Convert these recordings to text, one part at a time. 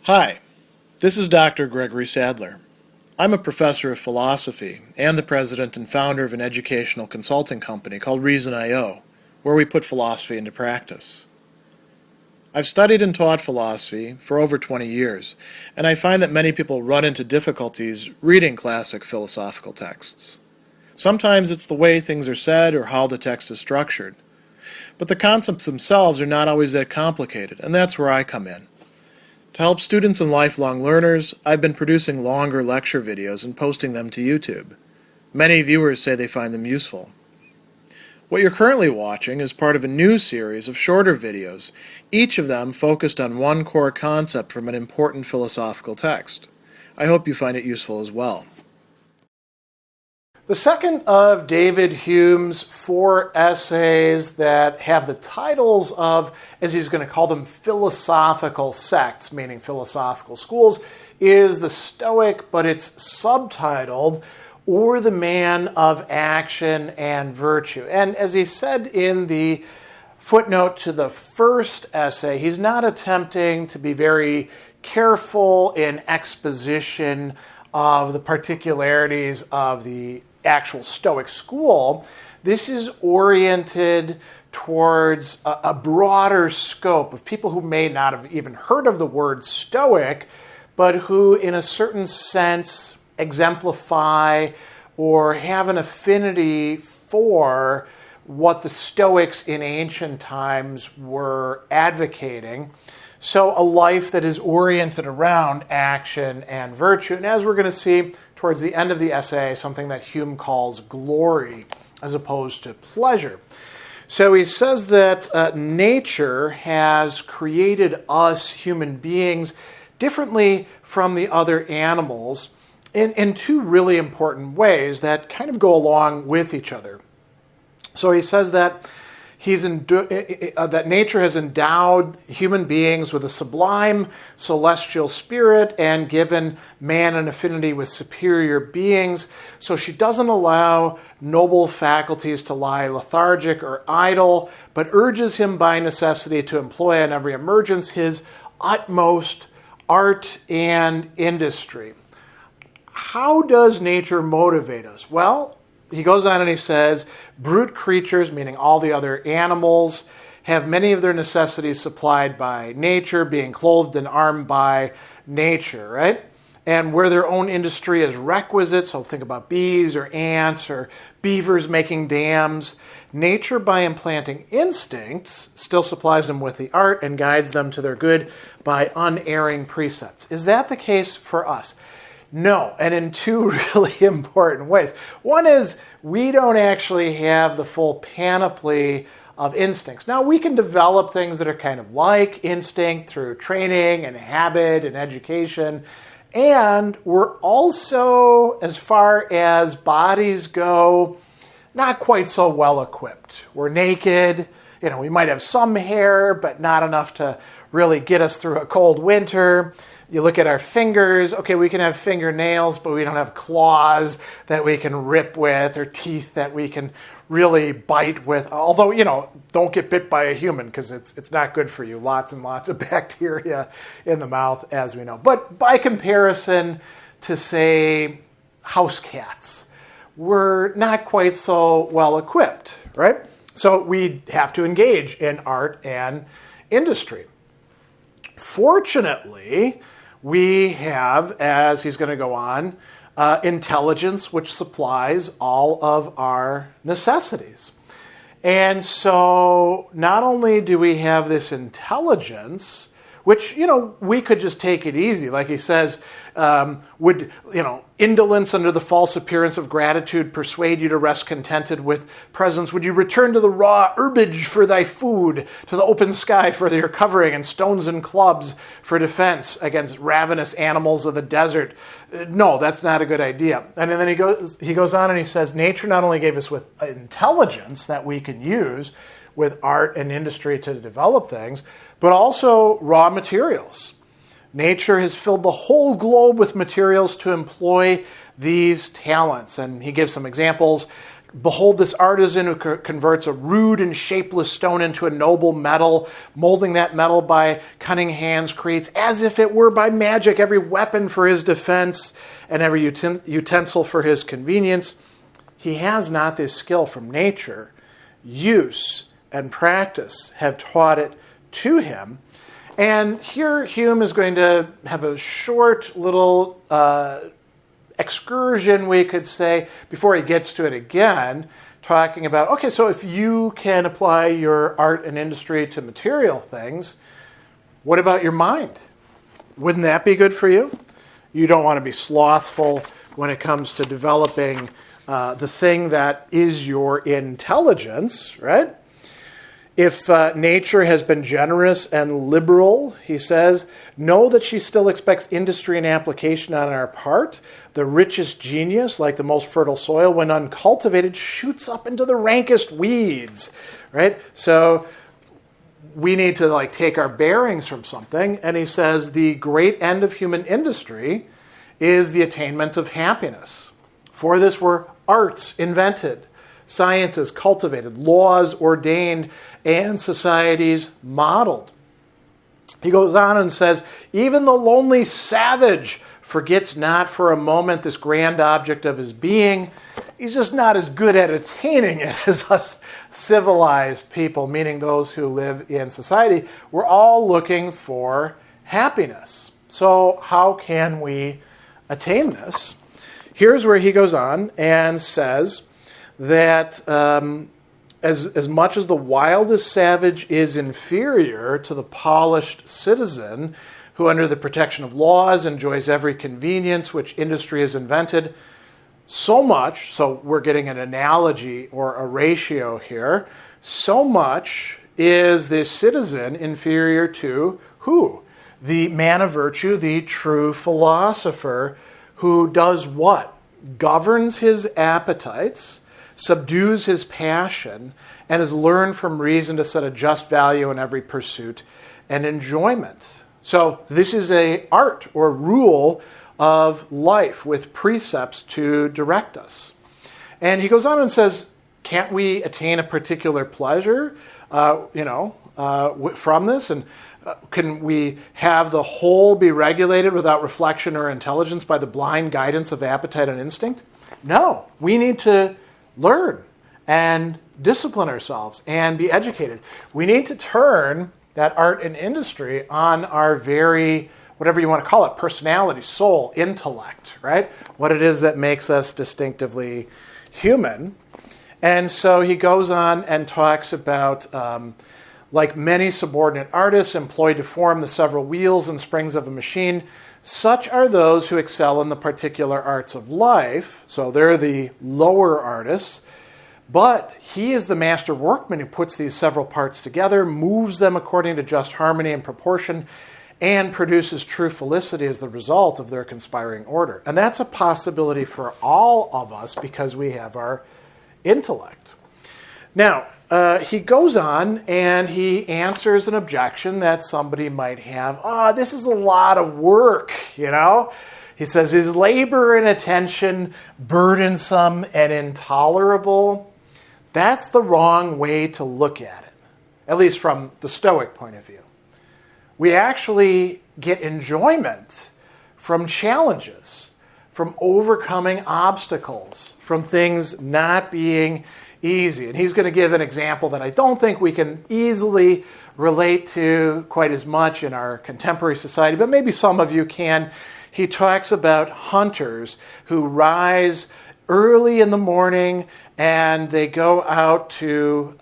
Hi, this is Dr. Gregory Sadler. I'm a professor of philosophy and the president and founder of an educational consulting company called Reason.io, where we put philosophy into practice. I've studied and taught philosophy for over 20 years, and I find that many people run into difficulties reading classic philosophical texts. Sometimes it's the way things are said or how the text is structured. But the concepts themselves are not always that complicated, and that's where I come in. To help students and lifelong learners, I've been producing longer lecture videos and posting them to YouTube. Many viewers say they find them useful. What you're currently watching is part of a new series of shorter videos, each of them focused on one core concept from an important philosophical text. I hope you find it useful as well. The second of David Hume's 4 essays that have the titles of, as he's going to call them, philosophical sects, meaning philosophical schools, is the Stoic, but it's subtitled, Or the Man of Action and Virtue. And as he said in the footnote to the first essay, he's not attempting to be very careful in exposition of the particularities of the actual Stoic school. This is oriented towards a broader scope of people who may not have even heard of the word Stoic, but who in a certain sense exemplify or have an affinity for what the Stoics in ancient times were advocating. So a life that is oriented around action and virtue. And as we're going to see towards the end of the essay, something that Hume calls glory as opposed to pleasure. So he says that nature has created us human beings differently from the other animals in two really important ways that kind of go along with each other. So he says that that nature has endowed human beings with a sublime celestial spirit and given man an affinity with superior beings. So she doesn't allow noble faculties to lie lethargic or idle, but urges him by necessity to employ on every emergence his utmost art and industry. How does nature motivate us? Well, he goes on and he says, brute creatures, meaning all the other animals, have many of their necessities supplied by nature, being clothed and armed by nature, right? And where their own industry is requisite, so think about bees or ants or beavers making dams, nature, by implanting instincts, still supplies them with the art and guides them to their good by unerring precepts. Is that the case for us? No, and in two really important ways. One is we don't actually have the full panoply of instincts. Now, we can develop things that are kind of like instinct through training and habit and education, and we're also, as far as bodies go, not quite so well equipped. We're naked. We might have some hair, but not enough to really get us through a cold winter. You look at our fingers, okay, we can have fingernails, but we don't have claws that we can rip with or teeth that we can really bite with. Although, don't get bit by a human because it's not good for you. Lots and lots of bacteria in the mouth, as we know. But by comparison to, say, house cats, we're not quite so well equipped, right? So we have to engage in art and industry. Fortunately, we have, as he's going to go on, intelligence which supplies all of our necessities. And so not only do we have this intelligence, which, we could just take it easy. Like he says, would, indolence under the false appearance of gratitude persuade you to rest contented with presents? Would you return to the raw herbage for thy food, to the open sky for your covering, and stones and clubs for defense against ravenous animals of the desert? No, that's not a good idea. And then he goes on and he says, nature not only gave us with intelligence that we can use with art and industry to develop things, but also raw materials. Nature has filled the whole globe with materials to employ these talents. And he gives some examples. Behold this artisan who converts a rude and shapeless stone into a noble metal, molding that metal by cunning hands, creates as if it were by magic every weapon for his defense and every utensil for his convenience. He has not this skill from nature. Use and practice have taught it to him. And here Hume is going to have a short little excursion, we could say, before he gets to it again, talking about, okay, so if you can apply your art and industry to material things, what about your mind? Wouldn't that be good for you? You don't want to be slothful when it comes to developing the thing that is your intelligence, right? If nature has been generous and liberal, he says, know that she still expects industry and application on our part. The richest genius, like the most fertile soil, when uncultivated, shoots up into the rankest weeds, right? So we need to take our bearings from something. And he says the great end of human industry is the attainment of happiness. For this were arts invented, sciences cultivated, laws ordained, and societies modeled. He goes on and says, even the lonely savage forgets not for a moment this grand object of his being. He's just not as good at attaining it as us civilized people, meaning those who live in society. We're all looking for happiness. So how can we attain this? Here's where he goes on and says that as much as the wildest savage is inferior to the polished citizen who under the protection of laws enjoys every convenience which industry has invented, so much, so we're getting an analogy or a ratio here, so much is the citizen inferior to who? The man of virtue, the true philosopher, who does what? Governs his appetites, subdues his passion, and has learned from reason to set a just value in every pursuit and enjoyment. So this is an art or rule of life with precepts to direct us. And he goes on and says, can't we attain a particular pleasure, from this? And can we have the whole be regulated without reflection or intelligence by the blind guidance of appetite and instinct? No, we need to learn and discipline ourselves and be educated. We need to turn that art and industry on our very, whatever you want to call it, personality, soul, intellect, right? What it is that makes us distinctively human. And so he goes on and talks about, like many subordinate artists employed to form the several wheels and springs of a machine, such are those who excel in the particular arts of life. So they're the lower artists. But he is the master workman who puts these several parts together, moves them according to just harmony and proportion, and produces true felicity as the result of their conspiring order. And that's a possibility for all of us because we have our intellect. Now, he goes on and he answers an objection that somebody might have. This is a lot of work, He says, is labor and attention burdensome and intolerable? That's the wrong way to look at it, at least from the Stoic point of view. We actually get enjoyment from challenges, from overcoming obstacles, from things not being easy. And he's going to give an example that I don't think we can easily relate to quite as much in our contemporary society, but maybe some of you can. He talks about hunters who rise early in the morning and they go out to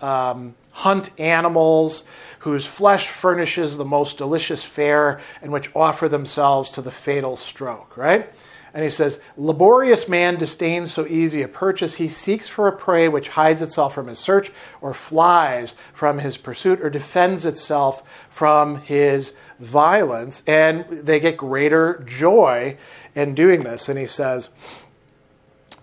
hunt animals whose flesh furnishes the most delicious fare and which offer themselves to the fatal stroke, right? And he says, laborious man disdains so easy a purchase. He seeks for a prey which hides itself from his search or flies from his pursuit or defends itself from his violence. And they get greater joy in doing this. And he says,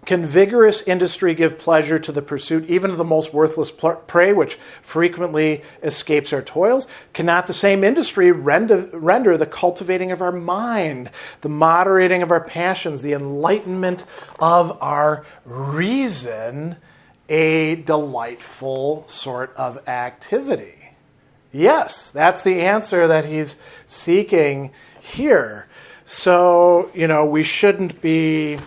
can vigorous industry give pleasure to the pursuit, even of the most worthless prey, which frequently escapes our toils? Cannot the same industry render the cultivating of our mind, the moderating of our passions, the enlightenment of our reason a delightful sort of activity? Yes, that's the answer that he's seeking here. So, we shouldn't be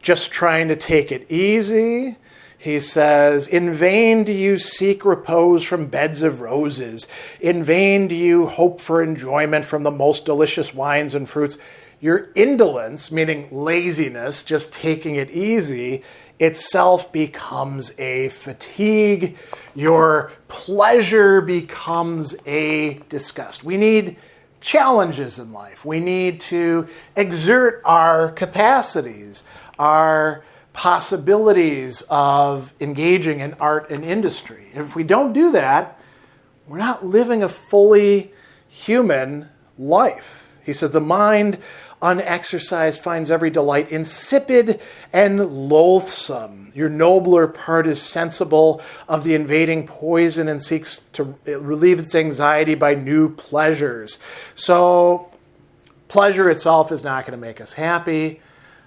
just trying to take it easy. He says, in vain do you seek repose from beds of roses. In vain do you hope for enjoyment from the most delicious wines and fruits. Your indolence, meaning laziness, just taking it easy, itself becomes a fatigue. Your pleasure becomes a disgust. We need challenges in life. We need to exert our capacities, our possibilities of engaging in art and industry. And if we don't do that, we're not living a fully human life. He says, the mind unexercised finds every delight insipid and loathsome. Your nobler part is sensible of the invading poison and seeks to relieve its anxiety by new pleasures. So pleasure itself is not going to make us happy.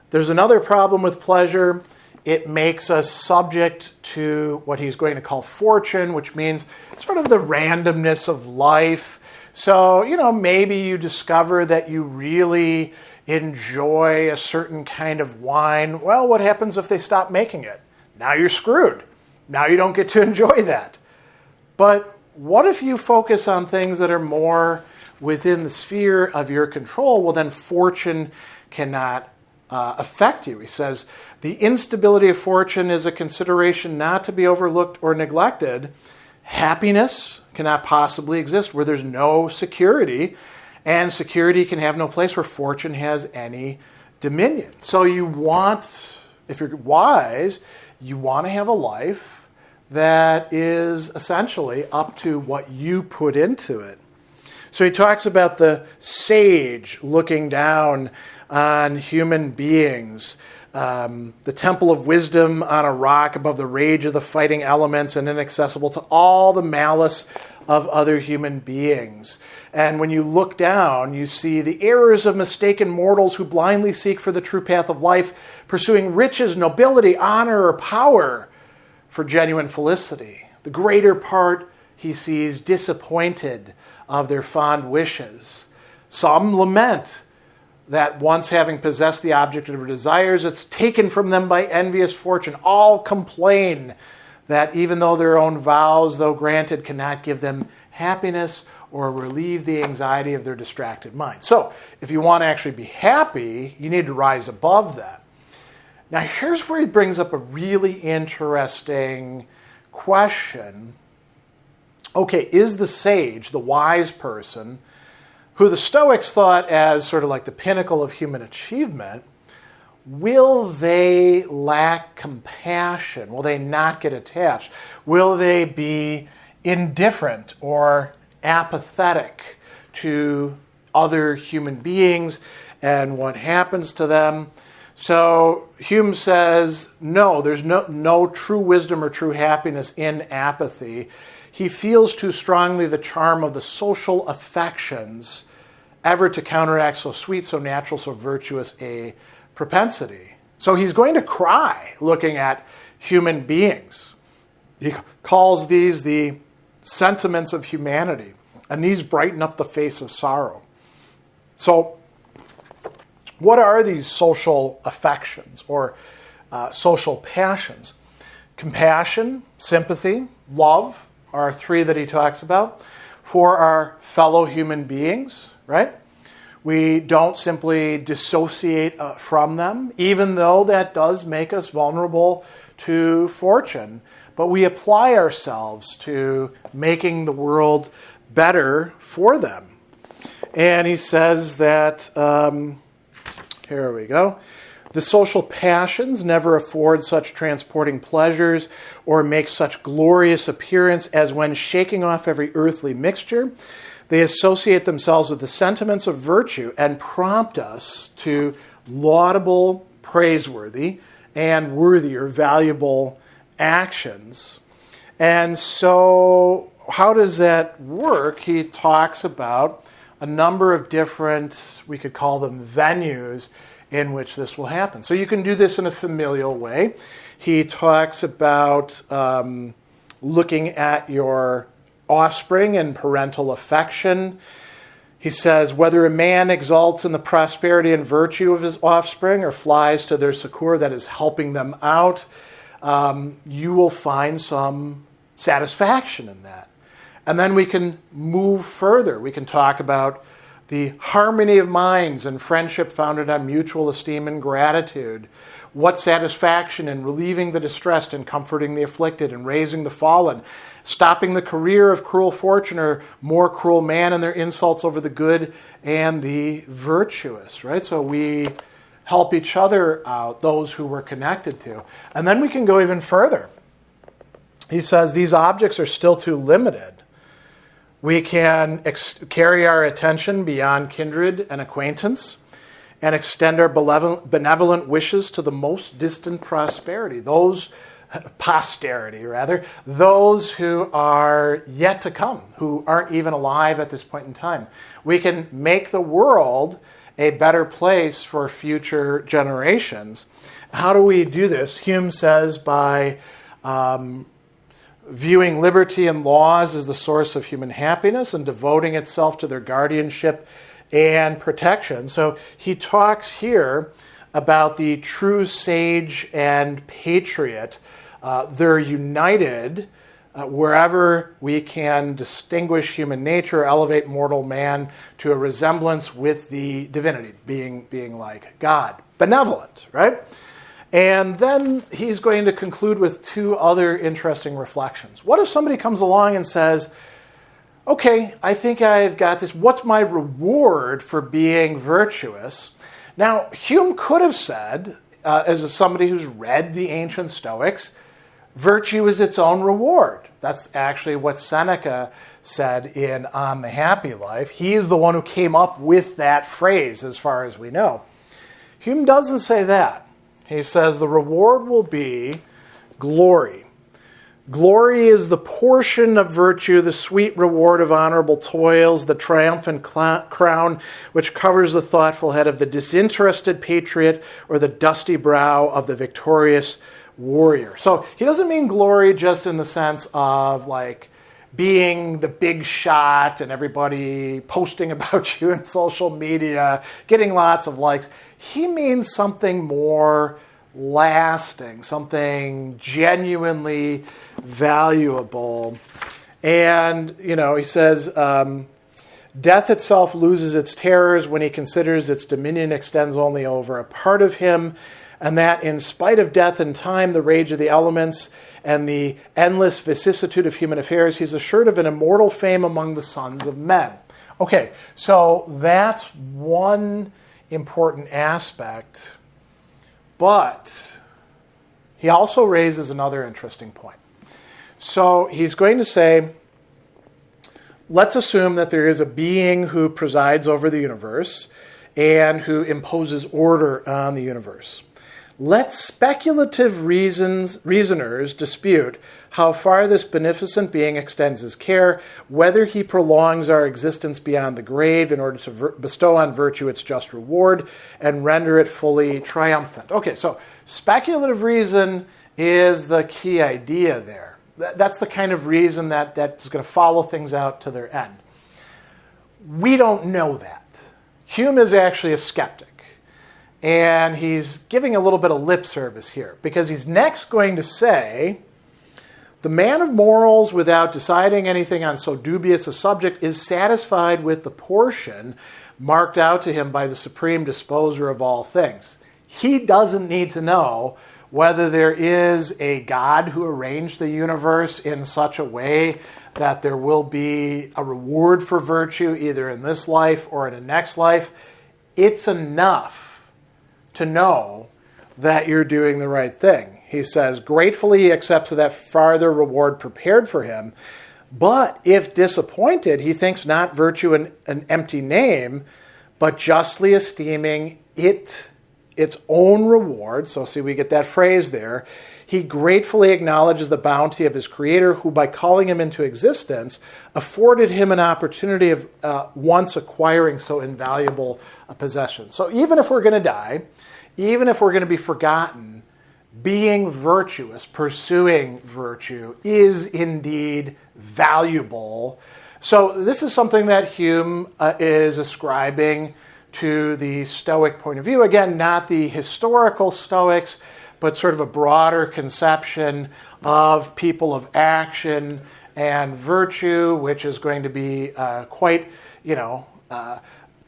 There's another problem with pleasure. It makes us subject to what he's going to call fortune, which means sort of the randomness of life. So, maybe you discover that you really enjoy a certain kind of wine. Well, what happens if they stop making it? Now you're screwed. Now you don't get to enjoy that. But what if you focus on things that are more within the sphere of your control? Well, then fortune cannot affect you. He says, the instability of fortune is a consideration not to be overlooked or neglected. Happiness cannot possibly exist where there's no security, and security can have no place where fortune has any dominion. So you want, if you're wise, you want to have a life that is essentially up to what you put into it. So he talks about the sage looking down on human beings, the temple of wisdom on a rock above the rage of the fighting elements and inaccessible to all the malice of other human beings. And when you look down, you see the errors of mistaken mortals who blindly seek for the true path of life, pursuing riches, nobility, honor, or power for genuine felicity. The greater part, he sees, disappointed of their fond wishes. Some lament that once having possessed the object of their desires, it's taken from them by envious fortune. All complain that even though their own vows, though granted, cannot give them happiness or relieve the anxiety of their distracted mind. So, if you want to actually be happy, you need to rise above that. Now, here's where he brings up a really interesting question. Okay, is the sage, the wise person, who the Stoics thought as sort of like the pinnacle of human achievement, will they lack compassion? Will they not get attached? Will they be indifferent or apathetic to other human beings and what happens to them? So Hume says, no, there's no true wisdom or true happiness in apathy. He feels too strongly the charm of the social affections ever to counteract so sweet, so natural, so virtuous a propensity. So he's going to cry looking at human beings. He calls these the sentiments of humanity, and these brighten up the face of sorrow. So what are these social affections or social passions? Compassion, sympathy, love are three that he talks about for our fellow human beings, right? We don't simply dissociate from them, even though that does make us vulnerable to fortune. But we apply ourselves to making the world better for them. And he says that, here we go. The social passions never afford such transporting pleasures or make such glorious appearance as when shaking off every earthly mixture. They associate themselves with the sentiments of virtue and prompt us to laudable, praiseworthy, and worthy or valuable actions. And so how does that work? He talks about a number of different, we could call them venues, in which this will happen. So you can do this in a familial way. He talks about looking at your offspring and parental affection. He says, whether a man exalts in the prosperity and virtue of his offspring or flies to their succor, that is helping them out, you will find some satisfaction in that. And then we can move further. We can talk about the harmony of minds and friendship founded on mutual esteem and gratitude. What satisfaction in relieving the distressed and comforting the afflicted and raising the fallen, stopping the career of cruel fortune or more cruel man and their insults over the good and the virtuous, right? So we help each other out, those who we're connected to. And then we can go even further. He says these objects are still too limited. We can carry our attention beyond kindred and acquaintance and extend our benevolent wishes to the most distant posterity, those who are yet to come, who aren't even alive at this point in time. We can make the world a better place for future generations. How do we do this? Hume says by viewing liberty and laws as the source of human happiness and devoting itself to their guardianship and protection. So he talks here about the true sage and patriot. They're united wherever we can distinguish human nature, elevate mortal man to a resemblance with the divinity, being like God. Benevolent, right? And then he's going to conclude with two other interesting reflections. What if somebody comes along and says, okay, I think I've got this. What's my reward for being virtuous? Now, Hume could have said, as somebody who's read the ancient Stoics, virtue is its own reward. That's actually what Seneca said in On the Happy Life. He's the one who came up with that phrase, as far as we know. Hume doesn't say that. He says the reward will be glory. Glory is the portion of virtue, the sweet reward of honorable toils, the triumphant crown which covers the thoughtful head of the disinterested patriot or the dusty brow of the victorious warrior. So he doesn't mean glory just in the sense of like being the big shot and everybody posting about you in social media, getting lots of likes. He means something more lasting, something genuinely valuable. And, he says, death itself loses its terrors when he considers its dominion extends only over a part of him, and that in spite of death and time, the rage of the elements, and the endless vicissitude of human affairs, he's assured of an immortal fame among the sons of men. Okay, so that's one important aspect, but he also raises another interesting point. So he's going to say, let's assume that there is a being who presides over the universe and who imposes order on the universe. Let speculative reasoners dispute how far this beneficent being extends his care, whether he prolongs our existence beyond the grave in order to bestow on virtue its just reward and render it fully triumphant. Okay, so speculative reason is the key idea there. That's the kind of reason that's going to follow things out to their end. We don't know that. Hume is actually a skeptic. And he's giving a little bit of lip service here, because he's next going to say, the man of morals, without deciding anything on so dubious a subject, is satisfied with the portion marked out to him by the supreme disposer of all things. He doesn't need to know whether there is a God who arranged the universe in such a way that there will be a reward for virtue either in this life or in the next life. It's enough to know that you're doing the right thing. He says, gratefully he accepts that farther reward prepared for him, but if disappointed, he thinks not virtue an empty name, but justly esteeming it its own reward. So see, we get that phrase there. He gratefully acknowledges the bounty of his Creator, who by calling him into existence afforded him an opportunity of once acquiring so invaluable a possession. So even if we're going to die, even if we're going to be forgotten, being virtuous, pursuing virtue is indeed valuable. So this is something that Hume is ascribing to the Stoic point of view. Again, not the historical Stoics, but sort of a broader conception of people of action and virtue, which is going to be quite,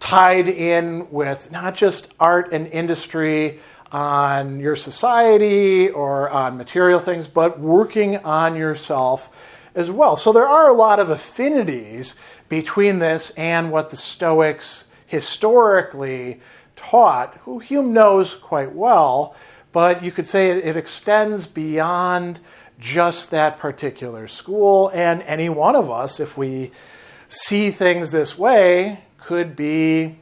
tied in with not just art and industry on your society or on material things, but working on yourself as well. So there are a lot of affinities between this and what the Stoics historically taught, who Hume knows quite well, but you could say it extends beyond just that particular school, and any one of us, if we see things this way, could be,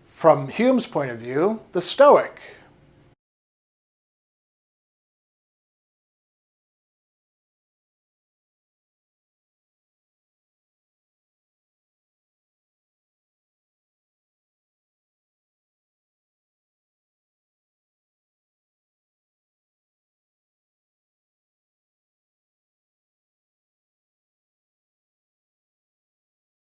from Hume's point of view, the Stoic.